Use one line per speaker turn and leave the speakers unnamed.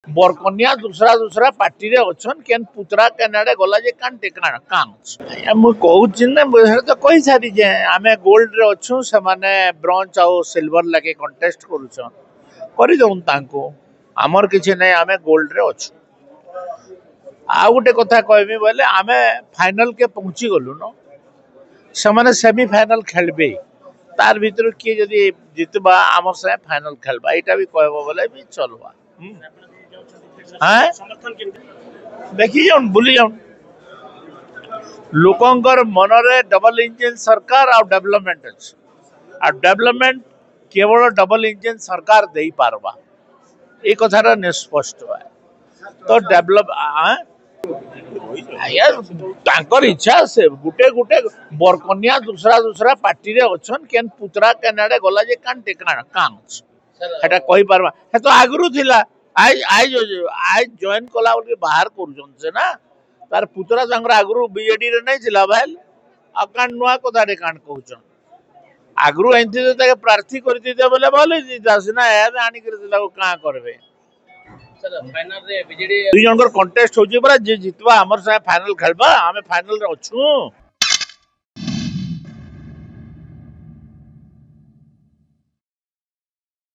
बरकनिया दूसरा दूसरा पार्टी रे अच्छन केन पुतरा केन आड़े गला जे कान टेकाण कान मु कहूछि ने तो कहि सारी जे आमे गोल्ड रे अच्छु से माने ब्रोंज आउ सिल्वर लगे कंटेस्ट करूछन करि दउन तांको हमर किछि नै आमे गोल्ड रे अच्छु आ गोटे कथा कहबी बोले आमे फाइनल के पहुंची गलु न से माने सेमी फाइनल खेलबे तार भीतर किए जदि जितबा हमर से फाइनल खेलबा एटा भी कहबो बोले भी चलबा देखी जाऊन बुली जाऊन लोकंकर मनरे डबल इंजन सरकार आ डेवलपमेंट अछि आ डेवलपमेंट केवल डबल इंजन सरकार दे पारबा ए कथार निष्पष्ट है तो डेवलप तांकर इच्छा से गुटे गुटे बरकनिया दूसरा दूसरा पार्टी रे अच्छन केन पुतरा केन आड़े गला जे कान टेकाण कान हेटा कहि पारबा हे तो आगरु थिला आज आज आज जॉइन कला बोल बाहर कर से ना तार पुतरा संगर आगरु बीजेडी रे नहीं थिला भाई अकान नुआ कथा रे कान कहउछन आगरु एंती ताके प्रार्थी करती दे बोले बोले सिना याद आनी कर दिला का करबे चलो फाइनल रे बीजेडी दुई जनकर कंटेस्ट होची बरा जे जितबा हमर से फाइनल खेलबा हमें फाइनल रे अछु।